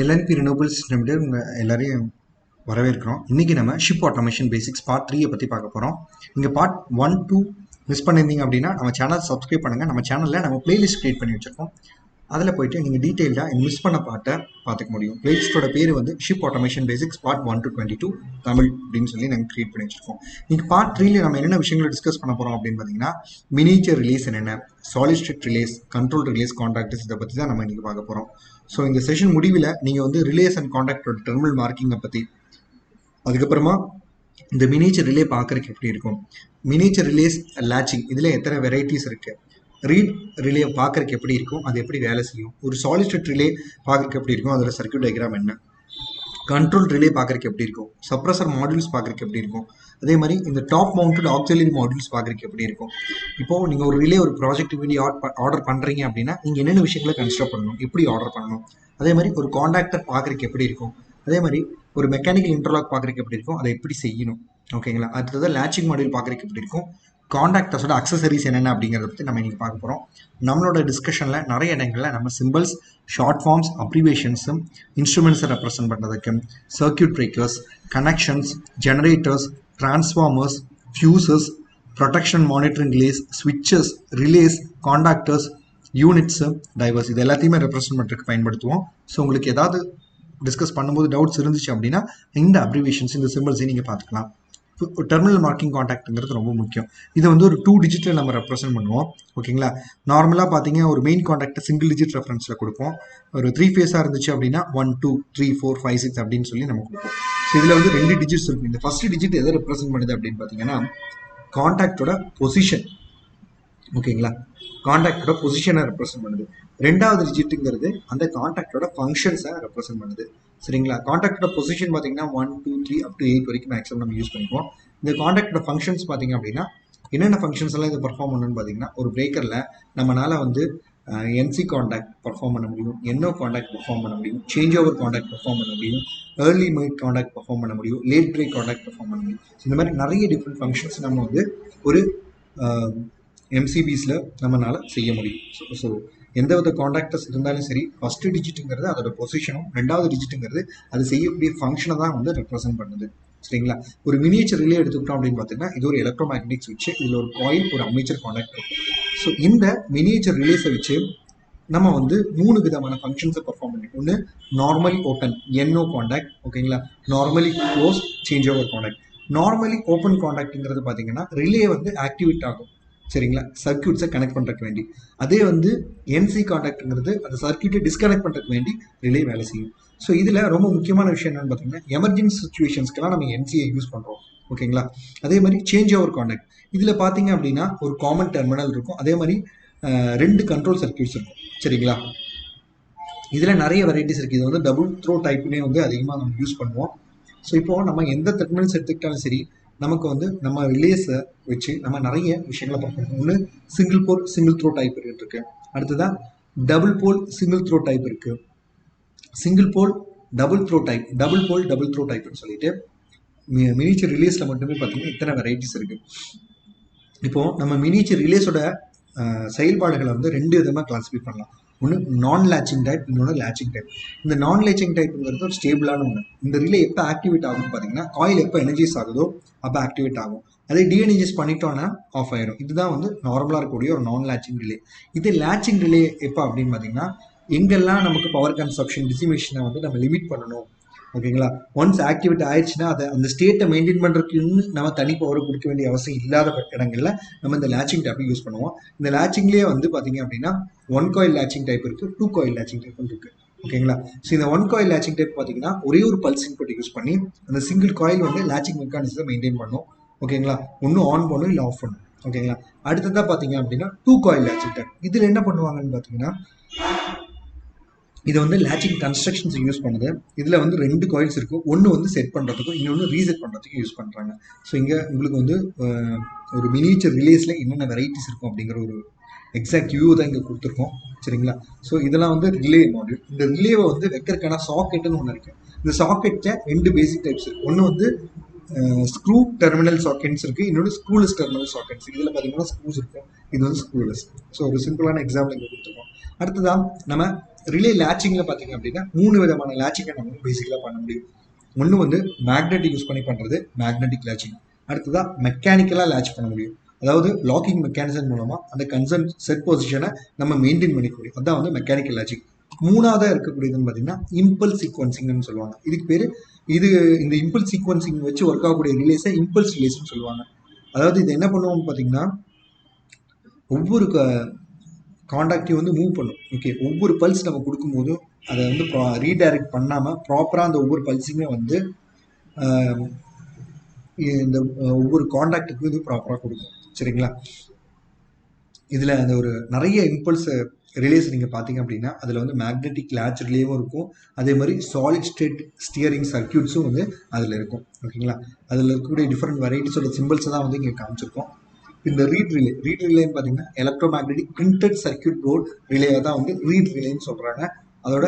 LNB renewables limited உங்கள் எல்லாரையும் வரவேற்கிறோம். இன்றைக்கி நம்ம ஷிப் ஆட்டோமேஷன் பேசிக்ஸ் பார்ட் 3 பற்றி பார்க்க போகிறோம். இங்கே பார்ட் 1, 2 மிஸ் பண்ணியிருந்தீங்க அப்படின்னா நம்ம சேனல் சப்ஸ்கிரைப் பண்ணுங்கள். நம்ம சேனலில் நம்ம பிளேலிஸ்ட் க்ரியேட் பண்ணி வச்சுருக்கோம். அதில் போய்ட்டு நீங்கள் டீட்டெயில்டாக மிஸ் பண்ண பார்ட்டை பார்த்துக்க முடியும். பிளேலிஸ்ட்டோட பேர் வந்து ship automation basics part 1 to 22 Tamil அப்படின்னு சொல்லி நாங்கள் க்ரியேட் பண்ணி வச்சுருக்கோம். நீங்கள் பார்ட் 3ல நம்ம என்னென்ன விஷயங்களை டிஸ்கஸ் பண்ண போகிறோம் அப்படின்னு பார்த்தீங்கன்னா, மினியேச்சர் ரிலேஸ் என்னென்ன, சாலிட் ஸ்டேட் ரிலேஸ், கண்ட்ரோல் ரிலேஸ், கான்டாக்ட்ஸ், இதை பற்றி தான் நம்ம இன்றைக்கி பார்க்க போகிறோம். ஸோ இந்த செஷன் முடிவில் நீங்கள் வந்து ரிலேஸ் அண்ட் கான்டாக்டோட டெர்மினல் மார்க்கிங்கை பற்றி, அதுக்கப்புறமா இந்த மினியேச்சர் ரிலே பார்க்குறதுக்கு எப்படி இருக்கும், மினியேச்சர் ரிலேஸ் லேச்சிங் இதில் எத்தனை வெரைட்டிஸ் இருக்குது, ரீட் ரிலே பார்க்குறதுக்கு எப்படி இருக்கும், அது எப்படி வேலை செய்யும், ஒரு சாலிட் ஸ்டேட் ரிலே பார்க்குறதுக்கு எப்படி இருக்கும், அதோட சர்க்யூட் டயக்ராம் என்ன, கண்ட்ரோல் ரிலே பார்க்குறதுக்கு எப்படி இருக்கும், சப்ரஸர் மாடியூல்ஸ் பார்க்குறதுக்கு எப்படி இருக்கும், அதே மாதிரி இந்த டாப் மவுண்டட் ஆக்சிலரி மாடியூல்ஸ் பார்க்குறதுக்கு எப்படி இருக்கும். இப்போது நீங்கள் ஒரு ரிலே ஒரு ப்ராஜெக்ட் வேண்டி ஆர்டர் பண்ணுறீங்க அப்படின்னா நீங்கள் என்னென்ன விஷயங்களை கன்சிடர் பண்ணணும், எப்படி ஆர்டர் பண்ணணும், அதே மாதிரி ஒரு காண்டாக்டர் பார்க்குறதுக்கு எப்படி இருக்கும், அதே மாதிரி ஒரு மெக்கானிக்கல் இன்டர்லாக் பார்க்குறதுக்கு எப்படி இருக்கும், அதை எப்படி செய்யணும், ஓகேங்களா. அடுத்தது லேச்சிங் மாடியூல் பார்க்குறதுக்கு எப்படி இருக்கும், காண்டாக்டர்ஸோட அக்சசரிஸ் என்னென்ன அப்படிங்கிறத பற்றி நம்ம இன்றைக்கி பார்க்க போகிறோம். நம்மளோட டிஸ்கஷனில் நிறைய இடங்களில் நம்ம சிம்பிள்ஸ், ஷார்ட் ஃபார்ம்ஸ், அப்ரிவேஷன்ஸும், இன்ஸ்ட்ருமெண்ட்ஸை ரெப்ரசென்ட் பண்ணுறதுக்கு, circuit breakers, connections, generators, transformers, fuses, protection monitoring relays, ஸ்விட்சஸ், ரிலேஸ், காண்டாக்டர்ஸ், யூனிட்ஸு, டைவர்ஸ், இது எல்லாத்தையுமே ரெப்ரசென்ட் பண்ணுறதுக்கு பயன்படுத்துவோம். ஸோ உங்களுக்கு ஏதாவது டிஸ்கஸ் பண்ணும்போது டவுட்ஸ் இருந்துச்சு அப்படின்னா இந்த அப்ரிவேஷன்ஸ், இந்த சிம்பிள்ஸையும் நீங்கள் பார்த்துக்கலாம். டெர்மினல் மார்க்கிங் கான்டாக்ட்ங்கிறது ரொம்ப முக்கியம். இதை வந்து ஒரு 2 டிஜிட்டில் நம்ம ரெப்ரசென்ட் பண்ணுவோம், ஓகேங்களா. நார்மலாக பார்த்தீங்க ஒரு மெயின் கான்டாக்டை சிங்கிள் டிஜிட் ரெஃபரன்ஸில் கொடுப்போம். ஒரு 3 ஃபேஸாக இருந்துச்சு அப்படின்னா 1 2 3 4 5 6 அப்படின்னு சொல்லி நம்ம கொடுப்போம். ஸோ இதில் வந்து 2 டிஜிட்ஸ் இருக்கும். இந்த ஃபர்ஸ்ட் டிஜிட் எதை ரெப்ரசென்ட் பண்ணுது அப்படின்னு பார்த்தீங்கன்னா கான்டாக்டோட பொசிஷன், ஓகேங்களா. கான்டாக்டோட பொசிஷனை ரெப்ரசென்ட் பண்ணுது. 2வது டிஜிட்டுங்கிறது அந்த கான்டாக்டோட ஃபங்க்ஷன்ஸை ரெப்ரசென்ட் பண்ணுது, சரிங்களா. கான்டாக்டோட பொசிஷன் பார்த்தீங்கன்னா 1 2 3 up to 8 வரைக்கும் மேக்ஸிமம் நம்ம யூஸ் பண்ணிப்போம். இந்த கான்டாக்டோட ஃபங்க்ஷன்ஸ் பார்த்தீங்க அப்படின்னா என்னென்ன ஃபங்க்ஷன்ஸ் எல்லாம் இதை பர்ஃபார்ம் பண்ணணும்னு பார்த்தீங்கன்னா, ஒரு பிரேக்கரில் நம்மளால் வந்து என்சி கான்டாக்ட் பர்ஃபார்ம் பண்ண முடியும், என்ஓ கான்டாக்ட் பர்ஃபார்ம் பண்ண முடியும், சேஞ்ச் ஓவர் கான்டாக்ட் பர்ஃபார்ம் பண்ண முடியும், ஏர்லி மைட் கான்டாக்ட் பர்ஃபார்ம் பண்ண முடியும், லேட் பிரேக் கான்டாக்ட் பர்ஃபார்ம் பண்ண முடியும். இந்த மாதிரி நிறைய டிஃப்ரெண்ட் ஃபங்க்ஷன்ஸ் நம்ம வந்து ஒரு எம்சிபிஸில் நம்மளால் செய்ய முடியும். ஸோ எந்த வித கான்டாக்டர்ஸ் இருந்தாலும் சரி, ஃபஸ்ட்டு டிஜிட்டுங்கிறது அதோட பொசிஷனும், 2வது டிஜிட்டுங்கிறது அது செய்யக்கூடிய ஃபங்க்ஷனை தான் வந்து ரெப்ரசென்ட் பண்ணுது, சரிங்களா. ஒரு மினியேச்சர் ரிலே எடுத்துக்கிட்டோம் அப்படின்னு பார்த்தீங்கன்னா இது ஒரு எலக்ட்ரோ மேக்னெட்டிக் சுவிட்ச், இதில் ஒரு காயில், ஒரு அர்மேச்சர் கான்டாக்ட் இருக்கும். ஸோ இந்த மினியேச்சர் ரிலேஸை வச்சு நம்ம வந்து 3 விதமான ஃபங்க்ஷன்ஸை பர்ஃபார்ம் பண்ணிக்கணும். ஒன்று நார்மலி ஓப்பன் என்ஓ கான்டாக்ட், ஓகேங்களா. Normally close change over contact. Normally open கான்டாக்ட்ங்கிறது பார்த்தீங்கன்னா ரிலே வந்து ஆக்டிவேட் ஆகும், சரிங்களா, சர்க்யூட்ஸை கனெக்ட் பண்ணுறதுக்கு வேண்டி. அதே வந்து என்சி கான்டாக்ட்ங்கிறது அந்த சர்க்யூட்டை டிஸ்கனெக்ட் பண்ணுறதுக்கு வேண்டி ரிலே வேலை செய்யும். ஸோ இதில் ரொம்ப முக்கியமான விஷயம் என்னென்னு பார்த்தீங்கன்னா, எமர்ஜென்சி சுச்சுவேஷன்ஸ்க்கெல்லாம் நம்ம என்சியை யூஸ் பண்ணுறோம், ஓகேங்களா. அதே மாதிரி சேஞ்ச் ஓவர் கான்டாக்ட், இதில் பார்த்தீங்க அப்படின்னா ஒரு காமன் டெர்மினல் இருக்கும், அதே மாதிரி 2 கண்ட்ரோல் சர்க்யூட்ஸ் இருக்கும், சரிங்களா. இதில் நிறைய வெரைட்டிஸ் இருக்குது. இது வந்து டபுள் த்ரோ டைப்னே வந்து அதிகமாக நம்ம யூஸ் பண்ணுவோம். ஸோ இப்போது நம்ம எந்த டெர்மினல்ஸ் எடுத்துக்கிட்டாலும் சரி, நமக்கு வந்து நம்ம ரிலேஸை வச்சு நம்ம நிறைய விஷயங்களை பார்க்கணும். ஒன்று single pole single throw type இருக்கு, அடுத்ததான் double pole single throw type இருக்கு, single pole double throw type, double pole double throw டைப்னு சொல்லிட்டு மினியேச்சர் ரிலேஸில் மட்டுமே பார்த்தீங்கன்னா இத்தனை வெரைட்டிஸ் இருக்கு. இப்போது நம்ம மினியேச்சர் ரிலேஸோட செயல்பாடுகளை வந்து 2 விதமாக கிளாஸிஃபை பண்ணலாம். ஒன்று நான் லேச்சிங் டைப், இன்னொன்று லேச்சிங் டைப். இந்த நான் லேச்சிங் டைப்புங்கிறது ஒரு ஸ்டேபிளான ஒன்று. இந்த ரிலே எப்போ ஆக்டிவேட் ஆகும்னு பார்த்தீங்கன்னா, காயில் எப்போ எனர்ஜைஸ் ஆகுதோ அப்போ ஆக்டிவேட் ஆகும். அதே டிஎனர்ஜைஸ் பண்ணிட்டோன்னா ஆஃப் ஆயிடும். இதுதான் வந்து நார்மலாக இருக்கக்கூடிய ஒரு நான் லேச்சிங் ரிலே. இது லேச்சிங் ரிலே எப்போ அப்படின்னு பார்த்தீங்கன்னா, எங்கெல்லாம் நமக்கு பவர் கன்சப்ஷன், டிசிமேஷனை வந்து நம்ம லிமிட் பண்ணணும், ஓகேங்களா. ஒன்ஸ் ஆக்டிவேட் ஆயிடுச்சுன்னா அதை அந்த ஸ்டேட்டை மெயின்டைன் பண்ணுறதுக்குன்னு நம்ம தனி பவர் கொடுக்க வேண்டிய அவசியம் இல்லாத இடங்களில் நம்ம இந்த லேச்சிங் டைப்பை யூஸ் பண்ணுவோம். இந்த லேச்சிங்லேயே வந்து பார்த்தீங்க அப்படின்னா 1 காயில் லேச்சிங் டைப் இருக்குது, 2 காயில் லேச்சிங் டைப் இருக்குது, ஓகேங்களா. ஸோ இந்த 1 காயில் லேச்சிங் டைப் பார்த்தீங்கன்னா ஒரே ஒரு பல்ஸ் இன்புட் யூஸ் பண்ணி அந்த சிங்கிள் காயில் வந்து லேச்சிங் மெக்கானிசத்தை மெயின்டைன் பண்ணும், ஓகேங்களா. ஒன்று ஆன் பண்ணும் இல்லை ஆஃப் பண்ணும், ஓகேங்களா. அடுத்ததாக பார்த்தீங்க அப்படின்னா 2 காயில் லேச்சிங் டைப். இதில் என்ன பண்ணுவாங்கன்னு பார்த்தீங்கன்னா, இதை வந்து லேச்சிங் கன்ஸ்ட்ரக்ஷன்ஸ் யூஸ் பண்ணுது. இதில் வந்து 2 காயில்ஸ் இருக்கும், ஒன்று வந்து செட் பண்ணுறதுக்கும் இன்னொன்று ரீசெட் பண்ணுறதுக்கும் யூஸ் பண்ணுறாங்க. ஸோ இங்கே உங்களுக்கு வந்து ஒரு மினியேச்சர் ரிலேஸில் என்னென்ன வெரைட்டிஸ் இருக்கும் அப்படிங்கிற ஒரு எக்ஸாக்ட் வியூ தான் இங்கே கொடுத்துருக்கோம், சரிங்களா. ஸோ இதெல்லாம் வந்து ரிலே மாடியூல். இந்த ரிலேவை வந்து வைக்கிறதுக்கான சாக்கெட்டுன்னு ஒன்று இருக்குது. இந்த சாக்கெட்டில் 2 பேசிக் டைப்ஸ் இருக்குது. ஒன்று வந்து ஸ்க்ரூ டெர்மினல் சாக்கெட்ஸ் இருக்குது, இன்னொன்று ஸ்க்ரூலெஸ் டெர்மினல் சாக்கெட்ஸ். இதில் பார்த்தீங்கன்னா ஸ்க்ரூஸ் இருக்கும், இது வந்து ஸ்க்ரூலெஸ். ஸோ ஒரு சிம்பிளான எக்ஸாம்பிள் இங்கே கொடுத்துருக்கோம். அடுத்ததான் நம்ம ரிலே லேச்சிங்கில் பார்த்தீங்க அப்படின்னா 3 விதமான லேச்சிங்கை நம்ம பேசிக்கலாக பண்ண முடியும். ஒன்று வந்து மேக்னெட்டிக் யூஸ் பண்ணி பண்ணுறது மேக்னெட்டிக் லேச்சிங். அடுத்ததான் மெக்கானிக்கலாக லேட்ச் பண்ண முடியும். அதாவது லாக்கிங் மெக்கானிசம் மூலமாக அந்த கன்சர்ன் செட் பொசிஷனை நம்ம மெயின்டைன் பண்ணிக்க முடியும். அதான் வந்து மெக்கானிக்கல் லேச்சிங். மூணாவதாக இருக்கக்கூடியதுன்னு பார்த்தீங்கன்னா இம்பல்ஸ் சீக்வன்சிங்னு சொல்லுவாங்க. இதுக்கு பேர் இந்த இம்பல்ஸ் சீக்வன்சிங் வச்சு ஒர்க் ஆகக்கூடிய ரிலேஸை இம்பல்ஸ் ரிலேஸ்ன்னு சொல்லுவாங்க. அதாவது இது என்ன பண்ணுவோம்னு பார்த்தீங்கன்னா ஒவ்வொரு காண்டாக்டையும் வந்து மூவ் பண்ணும். ஓகே, ஒவ்வொரு பல்ஸ் நம்ம கொடுக்கும்போதும் அதை வந்து ரீடைரக்ட் பண்ணாமல் ப்ராப்பராக அந்த ஒவ்வொரு பல்ஸுமே வந்து இந்த ஒவ்வொரு காண்டாக்டுக்கும் இது ப்ராப்பராக கொடுக்கும். சரிங்களா? இதில் அந்த ஒரு நிறைய இம்பல்ஸ் ரிலேஸ் நீங்கள் பார்த்தீங்க அப்படின்னா அதில் வந்து மேக்னெட்டிக் லேட்ச் ரிலேவும் இருக்கும். அதே மாதிரி சாலிட் ஸ்டேட் ஸ்டியரிங் சர்க்கியூட்ஸும் வந்து அதில் இருக்கும். ஓகேங்களா? அதில் இருக்கக்கூடிய டிஃப்ரெண்ட் வெரைட்டிஸோட சிம்பிள்ஸை தான் வந்து இங்கே காமிச்சிருக்கோம். இந்த ரீட் ரிலேன்னு பார்த்தீங்கன்னா electromagnetic printed circuit board ரிலேவை தான் வந்து ரீட் ரிலேன்னு சொல்கிறாங்க. அதோட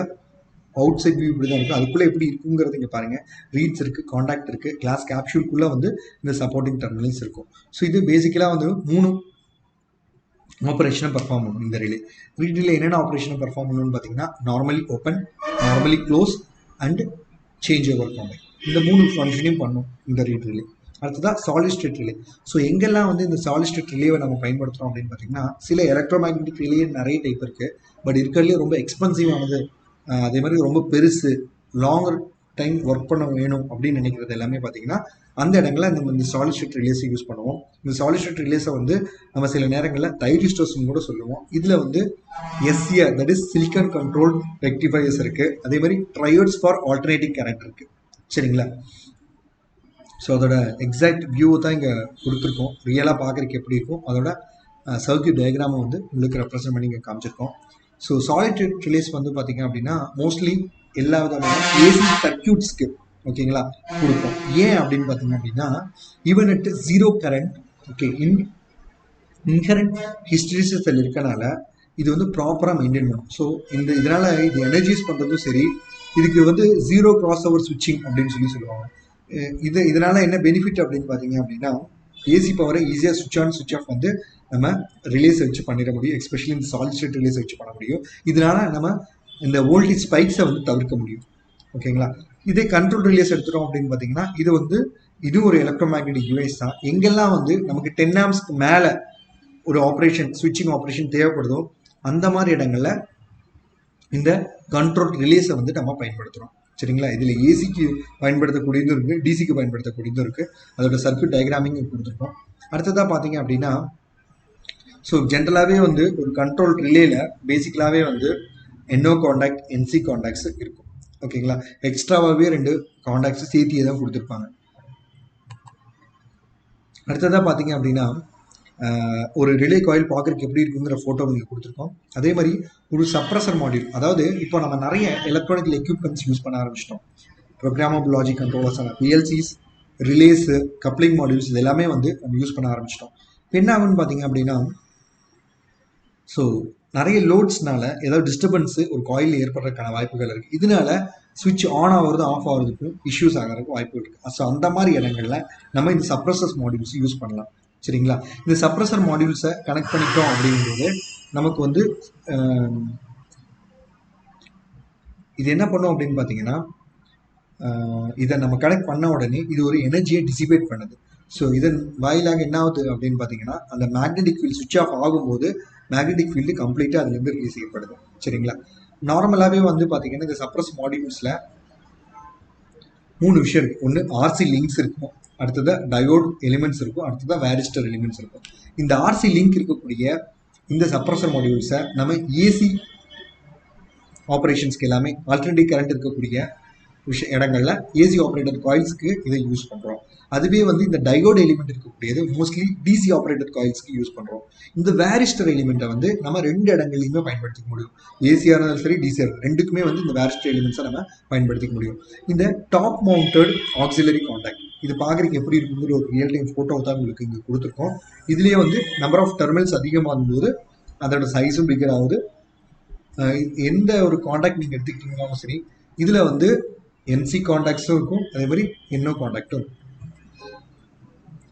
அவுட் சைட் வியூ இப்படி தான் இருக்குது. அதுக்குள்ளே எப்படி இருக்குங்கிறது இங்கே பாருங்கள். ரீட்ஸ் இருக்குது, காண்டாக்ட் இருக்குது, கிளாஸ் கேப்சூல்குள்ளே வந்து இந்த சப்போர்ட்டிங் டெர்மினல்ஸ் இருக்கும். ஸோ இது பேசிக்கலாக வந்து 3 ஆப்ரேஷனை பர்ஃபார்ம் பண்ணும் இந்த ரிலே. ரீட் ரிலே என்னென்ன ஆப்ரேஷனை பர்ஃபார்ம் பண்ணணும்னு பார்த்தீங்கன்னா normally open, normally close and change over contact. இந்த 3 ஃபங்க்ஷனையும் பண்ணும் இந்த ரீட் ரிலே. அடுத்ததான் சாலிட் ஸ்டேட் ரிலே. ஸோ எங்கெல்லாம் வந்து இந்த சாலிட் ஸ்டேட் ரிலேவை நம்ம பயன்படுத்துகிறோம் அப்படின்னு பார்த்தீங்கன்னா சில எலக்ட்ரோ மேக்னெட்டிக் ரிலே நிறைய டைப் இருக்குது. பட் இருக்கிறதுலே ரொம்ப எக்ஸ்பென்சிவானது, அதே மாதிரி ரொம்ப பெருசு, லாங்கர் டைம் ஒர்க் பண்ண வேணும் அப்படின்னு நினைக்கிறது எல்லாமே பார்த்தீங்கன்னா அந்த இடங்களில் நம்ம இந்த சாலிட் ஸ்டேட் ரிலேஸை யூஸ் பண்ணுவோம். இந்த சாலிட் ஸ்டேட் ரிலேஸை வந்து நம்ம சில நேரங்களில் தைரிஸ்டோஸ்ன்னு கூட சொல்லுவோம். இதில் வந்து SCR that is silicon control rectifiers இருக்குது. அதே மாதிரி ட்ரையோட்ஸ் ஃபார் ஆல்டர்னேட்டிங் கரண்ட் இருக்குது. சரிங்களா? ஸோ அதோட எக்ஸாக்ட் வியூவை தான் இங்கே கொடுத்துருக்கோம். ரியலாக பார்க்குறதுக்கு எப்படி இருக்கும் அதோட சர்க்கியூட் டயக்ராமை வந்து உங்களுக்கு ரெப்ரசென்ட் பண்ணி இங்கே காமிச்சிருக்கோம். ஸோ சாலிட் ரிலேஸ் வந்து பார்த்தீங்க அப்படின்னா மோஸ்ட்லி எல்லா விதமான ஏசி சர்க்கியூட்ஸ்க்கு ஓகேங்களா கொடுப்போம். ஏன் அப்படின்னு பார்த்தீங்க அப்படின்னா even at 0 current okay inherent ஹிஸ்டரிசிஸில் இருக்கனால இது வந்து ப்ராப்பராக மெயின்டைன் பண்ணும். ஸோ இதனால் இது எனர்ஜைஸ் பண்ணுறதும் சரி, இதுக்கு வந்து 0 கிராஸ் ஓவர் ஸ்விட்சிங் அப்படின்னு சொல்லுவாங்க. இதனால் என்ன பெனிஃபிட் அப்படின்னு பார்த்தீங்க அப்படின்னா ஏசி பவரை ஈஸியாக சுவிட்ச் ஆன் சுவிட்ச் ஆஃப் வந்து நம்ம ரிலேஸை வச்சு பண்ணிட முடியும். எஸ்பெஷலி இந்த சாலிட் ஸ்டேட் ரிலேஸை வச்சு பண்ண முடியும். இதனால நம்ம இந்த வோல்டேஜ் ஸ்பைக்ஸை வந்து தவிர்க்க முடியும். ஓகேங்களா? இதே கண்ட்ரோல் ரிலேஸ் எடுத்துட்டோம் அப்படின்னு பார்த்தீங்கன்னா இது ஒரு எலக்ட்ரோ மேக்னெட்டிக் டிவைஸ் தான். எங்கெல்லாம் வந்து நமக்கு 10 ஆம்ஸ்க்கு மேலே ஒரு ஆப்ரேஷன் ஸ்விட்சிங் ஆப்ரேஷன் தேவைப்படுதோ அந்த மாதிரி இடங்களில் இந்த கண்ட்ரோல் ரிலேஸை வந்து நம்ம பயன்படுத்துகிறோம். சரிங்களா? இதில் ஏசிக்கு பயன்படுத்தக்கூடியதும் இருக்குது, டிசிக்கு பயன்படுத்தக்கூடியதும் இருக்குது. அதோட சர்க்யூட் டயக்ராமிங் கொடுத்துருக்கோம். அடுத்ததாக பார்த்தீங்க அப்படின்னா ஸோ ஜென்ரலாகவே வந்து ஒரு கண்ட்ரோல் ரிலேல பேசிக்கலாகவே வந்து NO காண்டாக்ட், NC காண்டாக்ட்ஸ் இருக்கும். ஓகேங்களா? எக்ஸ்ட்ராவாகவே 2 காண்டாக்ட்ஸ் சேர்த்தியே தான் கொடுத்துருப்பாங்க. அடுத்ததாக பார்த்தீங்க அப்படின்னா ஒரு ரிலே காயில் பார்க்குறதுக்கு எப்படி இருக்குங்கிற ஃபோட்டோ நீங்கள் கொடுத்துருக்கோம். அதே மாதிரி ஒரு சப்ரஸர் மாடியூல், அதாவது இப்போ நம்ம நிறைய எலக்ட்ரானிக்கல் எக்யூப்மெண்ட்ஸ் யூஸ் பண்ண ஆரம்பிச்சிட்டோம். ப்ரோக்ராமபிள் லாஜிக் கண்ட்ரோலர்ஸான PLCs, ரிலேஸு, கப்ளிங் மாடியூல்ஸ் இது எல்லாமே வந்து நம்ம யூஸ் பண்ண ஆரம்பிச்சிட்டோம். இப்போ என்ன ஆகுன்னு பார்த்தீங்க அப்படின்னா ஸோ நிறைய லோட்ஸ்னால ஏதாவது டிஸ்டர்பன்ஸு ஒரு காயில் ஏற்படுறதுக்கான வாய்ப்புகள் இருக்குது. இதனால ஸ்விட்ச் ஆன் ஆகிறது ஆஃப் ஆகிறதுக்கும் இஷ்யூஸ் ஆகிறதுக்கு வாய்ப்பு இருக்குது. ஸோ அந்த மாதிரி இடங்களில் நம்ம இந்த சப்ரஸர்ஸ் மாடியூல்ஸ் யூஸ் பண்ணலாம். சரிங்களா? இந்த சப்ரஸர் மாடியூல்ஸை கனெக்ட் பண்ணிட்டோம் அப்படிங்கும்போது நமக்கு வந்து இது என்ன பண்ணும் அப்படின்னு பார்த்தீங்கன்னா இதை நம்ம கனெக்ட் பண்ண உடனே இது ஒரு எனர்ஜியை டிசிபேட் பண்ணுது. ஸோ இதன் வாயிலாக என்ன ஆகுது அப்படின்னு பார்த்தீங்கன்னா அந்த மேக்னெட்டிக் ஃபீல்டு சுவிட்ச் ஆஃப் ஆகும்போது மேக்னெட்டிக் ஃபீல்டு கம்ப்ளீட்டாக அதுலேருந்து ரிலீஸ் செய்யப்படுது. சரிங்களா? நார்மலாகவே வந்து பார்த்தீங்கன்னா இந்த சப்ரஸ் மாடியூல்ஸில் 3 விஷயம் இருக்குது. ஒன்று RC லிங்க்ஸ் இருக்கும், அடுத்தது டயோட் எலிமெண்ட்ஸ் இருக்கும், அடுத்தது வேரிஸ்டர் எலிமெண்ட்ஸ் இருக்கும். இந்த RC லிங்க் இருக்கக்கூடிய இந்த சப்ரஸர் மாடியூல்ஸை நம்ம ஏசி ஆப்ரேஷன்ஸ்க்கு எல்லாமே ஆல்டர்னேட்டிவ் கரண்ட் இருக்கக்கூடிய இடங்கள்ல ஏசி ஆப்ரேட்டர் காயில்ஸ்க்கு இதை யூஸ் பண்ணுறோம். அதுவே வந்து இந்த டயோட் எலிமெண்ட் இருக்கக்கூடியது மோஸ்ட்லி டிசி ஆப்ரேட்டர் காயில்ஸ்க்கு யூஸ் பண்ணுறோம். இந்த வேரிஸ்டர் எலிமெண்ட்டை வந்து நம்ம 2 இடங்கள்லையுமே பயன்படுத்திக்க முடியும். ஏசியாக இருந்தாலும் சரி, டிசிஆர் ரெண்டுக்குமே வந்து இந்த வேரிஸ்டர் எலிமெண்ட்ஸை நம்ம பயன்படுத்திக்க முடியும். இந்த டாப் மவுண்டட் ஆக்சிலரி காண்டாக்ட் இது பார்க்குறதுக்கு எப்படி இருக்குங்கிற ஒரு ரியல் டைம் ஃபோட்டோ தான் உங்களுக்கு இங்கே கொடுத்துருக்கோம். இதுலேயே வந்து நம்பர் ஆஃப் டெர்மினல்ஸ் அதிகமாகும் போது அதோட சைஸும் பிகர் ஆகுது. எந்த ஒரு காண்டாக்ட் நீங்கள் எடுத்துக்கிட்டீங்கன்னாலும் சரி இதில் வந்து NC காண்டாக்ட்ஸும் இருக்கும், அதே மாதிரி NO காண்டாக்டும் இருக்கும்.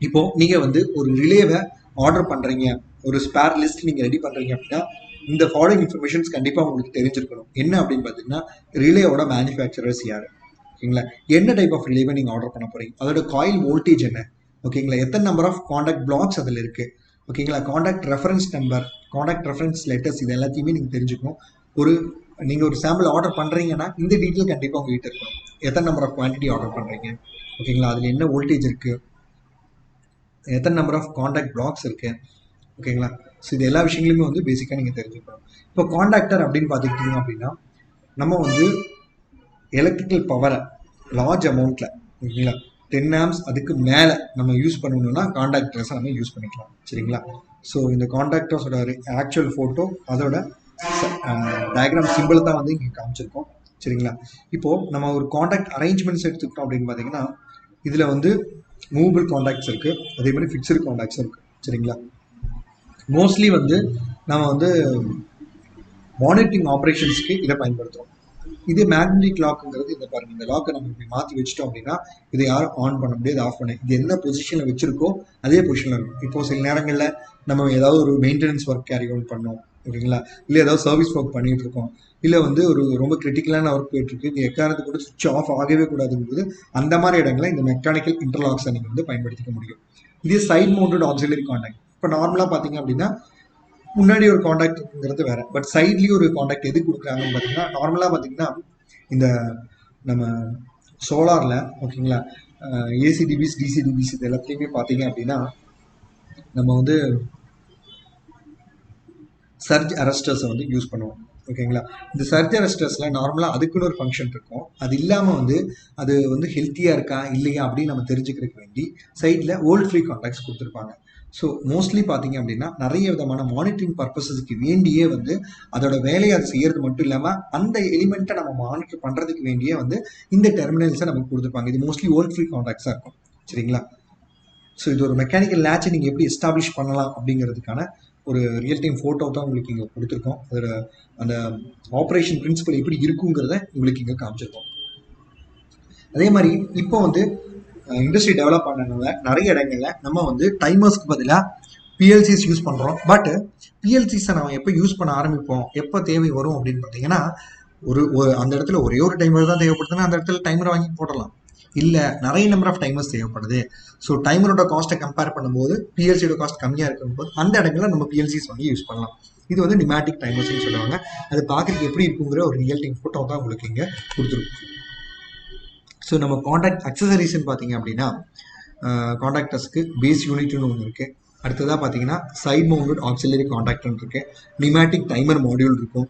இப்போ நீங்கள் வந்து ஒரு ரிலேவை ஆர்டர் பண்ணுறீங்க, ஒரு ஸ்பேர் லிஸ்ட் நீங்கள் ரெடி பண்ணுறீங்க அப்படின்னா இந்த ஃபாலோயிங் இன்ஃபர்மேஷன்ஸ் கண்டிப்பாக உங்களுக்கு தெரிஞ்சிருக்கணும். என்ன அப்படின்னு பார்த்தீங்கன்னா, ரிலேயோட மேனுஃபேக்சரர்ஸ் யார், ஓகேங்களா, என்ன டைப் ஆஃப் ரிலேவை நீங்கள் ஆர்டர் பண்ண போறீங்க, அதோட காயில் வோல்டேஜ் என்ன, ஓகேங்களா, எத்தனை நம்பர் ஆஃப் காண்டாக்ட் பிளாக்ஸ் அதில் இருக்குது, ஓகேங்களா, contact reference number, contact reference letters, இது எல்லாத்தையுமே நீங்கள் தெரிஞ்சுக்கணும். நீங்கள் ஒரு சாம்பிள் ஆர்டர் பண்ணுறீங்கன்னா இந்த டீட்டெயில் கண்டிப்பாக உங்ககிட்ட இருக்கணும். எத்தனை நம்பர் ஆஃப் குவான்டிட்டி ஆர்டர் பண்ணுறீங்க, ஓகேங்களா, அதில் என்ன வோல்டேஜ் இருக்குது, எத்தனை நம்பர் ஆஃப் காண்டாக்ட் பிளாக்ஸ் இருக்குது, ஓகேங்களா. ஸோ இது எல்லா விஷயங்களுமே வந்து பேசிக்காக நீங்கள் தெரிஞ்சுக்கணும். இப்போ காண்டாக்டர் அப்படின்னு பார்த்துக்கிட்டீங்க அப்படின்னா, நம்ம வந்து எலக்ட்ரிக்கல் பவரை லார்ஜ் அமௌண்ட்டில், ஓகேங்களா, 10 amps அதுக்கு மேலே நம்ம யூஸ் பண்ணணும்னா காண்டாக்டர்ஸை நம்ம யூஸ் பண்ணிக்கலாம், சரிங்களா. ஸோ இந்த காண்டாக்டர்ஸோட ஆக்சுவல் ஃபோட்டோ, அதோட டயக்ராம் சிம்பிள் தான் வந்து இங்கே காமிச்சிருக்கோம், சரிங்களா. இப்போது நம்ம ஒரு காண்டாக்ட் அரேஞ்ச்மெண்ட்ஸ் எடுத்துக்கிட்டோம் அப்படின்னு பார்த்தீங்கன்னா, இதில் வந்து மூவபிள் காண்டாக்ட்ஸ் இருக்குது, அதே மாதிரி ஃபிக்ஸ்டு காண்டாக்ட்ஸ் இருக்குது, சரிங்களா. மோஸ்ட்லி வந்து நம்ம வந்து மானிட்டரிங் ஆப்ரேஷன்ஸ்க்கு இதை பயன்படுத்துகிறோம். இதே மேக்னெட்டிக் லாக்குங்கிறது இந்த பாருங்க, இந்த லாக்கை நம்ம இப்படி மாற்றி வச்சிட்டோம் அப்படின்னா இதை யாரும் ஆன் பண்ண முடியாது, ஆஃப் பண்ண, இது என்ன பொசிஷனில் வச்சிருக்கோ அதே பொசிஷனில் இருக்கும். இப்போ சில நேரங்களில் நம்ம ஏதாவது ஒரு மெயின்டெனன்ஸ் ஒர்க் கேரி ஆன் பண்ணோம், ஓகேங்களா, இல்லை ஏதாவது சர்வீஸ் ஒர்க் பண்ணிட்டு இருக்கோம், இல்லை வந்து ஒரு ரொம்ப கிரிட்டிக்கலான ஒர்க் போயிட்டுருக்கு, இது எக்காரணத்துக்கு கூட சுவிட்ச் ஆஃப் ஆகவே கூடாதுங்கும்போது அந்த மாதிரி இடங்களில் இந்த மெக்கானிக்கல் இன்டர்லாக்ஸை நீங்கள் வந்து பயன்படுத்திக்க முடியும். இதே சைட் மவுண்டட் ஆக்சிலரி காண்டாக்ட், இப்போ நார்மலாக பார்த்தீங்க அப்படின்னா முன்னாடி ஒரு காண்டாக்ட் இருக்குங்கிறது வேற, பட் சைட்லேயும் ஒரு காண்டாக்ட் எது கொடுக்குறாங்கன்னு பார்த்தீங்கன்னா, நார்மலாக பார்த்தீங்கன்னா இந்த நம்ம சோலாரில், ஓகேங்களா, ஏசிடிபிஸ் டிசிடிபிஸ் இது எல்லாத்துலேயுமே பார்த்தீங்க அப்படின்னா நம்ம வந்து சர்ஜ் அரெஸ்டர்ஸை வந்து யூஸ் பண்ணுவோம், ஓகேங்களா. இந்த சர்ஜ் அரெஸ்டர்ஸில் நார்மலாக அதுக்குன்னு ஒரு ஃபங்க்ஷன் இருக்கும். அது இல்லாமல் வந்து அது வந்து ஹெல்த்தியாக இருக்கா இல்லையா அப்படின்னு நம்ம தெரிஞ்சுக்கிறதுக்கு வேண்டி சைடில் ஓல்ட் ஃப்ரீ காண்டாக்ட்ஸ் கொடுத்துருப்பாங்க. ஸோ மோஸ்ட்லி பார்த்தீங்க அப்படின்னா நிறைய விதமான மானிட்டரிங் பர்பஸஸ்க்கு வேண்டியே வந்து அதோட வேலையை அது செய்யறது மட்டும் இல்லாமல் அந்த எலிமெண்ட்டை நம்ம மானிட்டர் பண்ணுறதுக்கு வேண்டியே வந்து இந்த டெர்மினல்ஸை நமக்கு கொடுத்துருப்பாங்க. இது மோஸ்ட்லி ஓல்ட் ஃப்ரீ காண்டாக்ட்ஸாக இருக்கும், சரிங்களா. ஸோ இது ஒரு மெக்கானிக்கல் லேட்சை நீங்கள் எப்படி எஸ்டாப்ளிஷ் பண்ணலாம் அப்படிங்கிறதுக்கான ஒரு ரியல் டைம் ஃபோட்டோ தான் உங்களுக்கு இங்கே கொடுத்துருக்கோம். அதோட அந்த ஆப்ரேஷன் பிரின்சிபல் எப்படி இருக்குங்கிறத உங்களுக்கு இங்கே காமிச்சிருக்கோம். அதே மாதிரி இப்போ வந்து இண்டஸ்ட்ரி டெவலப் பண்ணனால நிறைய இடங்கள்ல நம்ம வந்து டைமர்ஸ்க்கு பதிலாக பிஎல்சிஸ் யூஸ் பண்ணுறோம். பட் பிஎல்சிஸை நம்ம எப்போ யூஸ் பண்ண ஆரம்பிப்போம், எப்போ தேவை வரும் அப்படின்னு பார்த்தீங்கன்னா, ஒரு அந்த இடத்துல ஒரே ஒரு டைமர் தான் தேவைப்படுதுன்னா அந்த இடத்துல டைமரை வாங்கி போடலாம். இல்லை நிறைய நம்பர் ஆஃப் டைமர்ஸ் தேவைப்படுது, ஸோ டைமரோட காஸ்ட்டை கம்பேர் பண்ணும்போது பிஎல்சியோட காஸ்ட் கம்மியாக இருக்கும்போது அந்த இடங்களில் நம்ம பிஎல்சிஸ் வாங்கி யூஸ் பண்ணலாம். இது வந்து நிமேட்டிக் டைமர்ஸ்ன்னு சொல்லுவாங்க. அது பார்க்குறதுக்கு எப்படி இருக்குங்கிற ஒரு ரியல் டைம் ஃபோட்டோ தான் உங்களுக்கு இங்கே கொடுத்துருக்கும். ஸோ நம்ம காண்டாக்ட் அக்சசரிஸ்ன்னு பார்த்தீங்க அப்படின்னா காண்டாக்டர்ஸ்க்கு பேஸ் யூனிட்னு ஒன்று இருக்குது. அடுத்ததாக பார்த்தீங்கன்னா சைட் மவுண்டட் ஆக்சிலரி காண்டாக்டர்னு இருக்குது, நிமேட்டிக் டைமர் மாடியூல் இருக்கும்,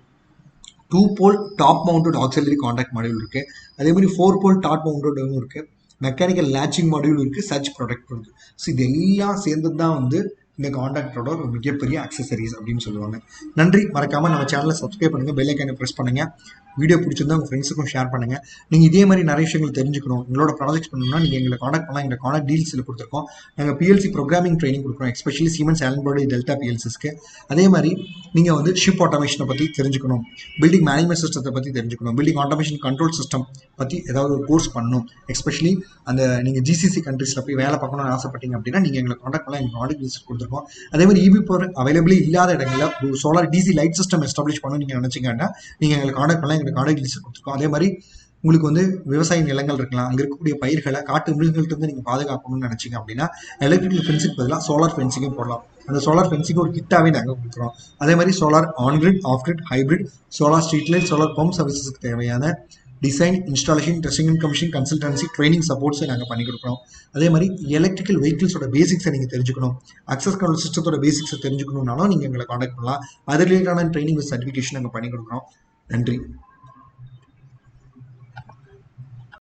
2 pole top mounted auxiliary contact module இருக்குது, அதே மாதிரி 4 போல் டாப் மவுண்டடும் இருக்குது, மெக்கானிக்கல் லேச்சிங் மாடியூல் இருக்குது, சர்ச் ப்ராடக்ட் இருக்குது. ஸோ இது எல்லாம் சேர்ந்து தான் வந்து இந்த காண்டாக்டரோட ஒரு மிகப்பெரிய அக்சசரிஸ் அப்படின்னு சொல்லுவாங்க. நன்றி. மறக்காமல் நம்ம சேனலை சப்ஸ்கிரைப் பண்ணுங்கள், பெல் ஐக்கானை ப்ரெஸ் பண்ணுங்கள். வீடியோ பிடிச்சிருந்தா உங்கள் ஃப்ரெண்ட்ஸுக்கும் ஷேர் பண்ணுங்கள். நீங்கள் இதே மாதிரி நிறைய விஷயங்கள் தெரிஞ்சுக்கணும், உங்களோட ப்ராஜெக்ட் பண்ணணும்னா நீங்கள் எங்களை காண்டாக்ட் பண்ணலாம். எங்கள் காண்டாக்ட் டீல்ஸில் கொடுத்துருக்கோம். நாங்கள் பிஎல்சி ப்ரோக்ராமிங் ட்ரைனிங் கொடுக்குறோம், எஸ்பெஷலி சீமென்ஸ் ஆலன்பர்டு டெல்டா பிஎல்சிஸ்க்கு. அதே மாதிரி நீங்கள் வந்து ஷிப் ஆட்டோமேஷனை பற்றி தெரிஞ்சுக்கணும், பில்டிங் மேனேஜ்மெண்ட் சிஸ்டத்தை பற்றி தெரிஞ்சுக்கணும், பில்டிங் ஆட்டோமேஷன் கண்ட்ரோல் சிஸ்டம் பற்றி ஏதாவது ஒரு கோர்ஸ் பண்ணணும், எஸ்பெஷலி அந்த நீங்கள் ஜிசிசி கண்ட்ரீஸில் போய் வேலை பார்க்கணும்னு ஆசைப்பட்டீங்க அப்படின்னா நீங்கள் எங்களை காண்டாக்ட் பண்ணலாம். எங்கள் காண்டாக்ட் டீல்ஸ் கொடுத்துருக்கோம். அதே மாதிரி இவி பவர் அவைலபிளி இல்லாத இடங்களில் ஒரு solar DC light system establish பண்ணணும் நீங்கள் நினச்சிங்கன்னா நீங்கள் எங்களை காண்டாக்ட் பண்ணலாம். எங்களுக்கு காண்டாக்ட் டீல்ஸ் கொடுத்துருக்கோம். அதே மாதிரி உங்களுக்கு வந்து விவசாய நிலங்கள் இருக்கலாம், அங்கே இருக்கக்கூடிய பயிர்களை காட்டு மிருகங்கள்ட்ட நீங்கள் பாதுகாக்கணும்னு நினச்சிங்க அப்படின்னா எலக்ட்ரிக்கல் ஃபென்சிங் பதிலாக சோலார் ஃபென்சிங்கும் போடலாம். அந்த சோலார் ஃபென்சிங் ஒரு கிட்டாவே நாங்கள் கொடுக்குறோம். அதே மாதிரி solar on grid, off grid, hybrid, solar street light, solar pump சர்வீசஸ்க்கு தேவையான design, installation, testing and commission, consultancy, training சப்போர்ட்ஸை நாங்கள் பண்ணி கொடுக்குறோம். அதே மாதிரி எலக்ட்ரிக்கல் வெஹிக்கிள்ஸோட பேசிக்ஸை நீங்கள் தெரிஞ்சுக்கணும், அக்சஸ் கண்ட்ரோல் சிஸ்டத்தோட பேசிக்ஸை தெரிஞ்சுக்கணும்னாலும் நீங்கள் எங்களை காண்டாக்ட் பண்ணலாம். அது ரிலேட்டடான ட்ரைனிங் வித் சர்டிஃபிகேஷன் நாங்கள் பண்ணி கொடுக்குறோம். நன்றி.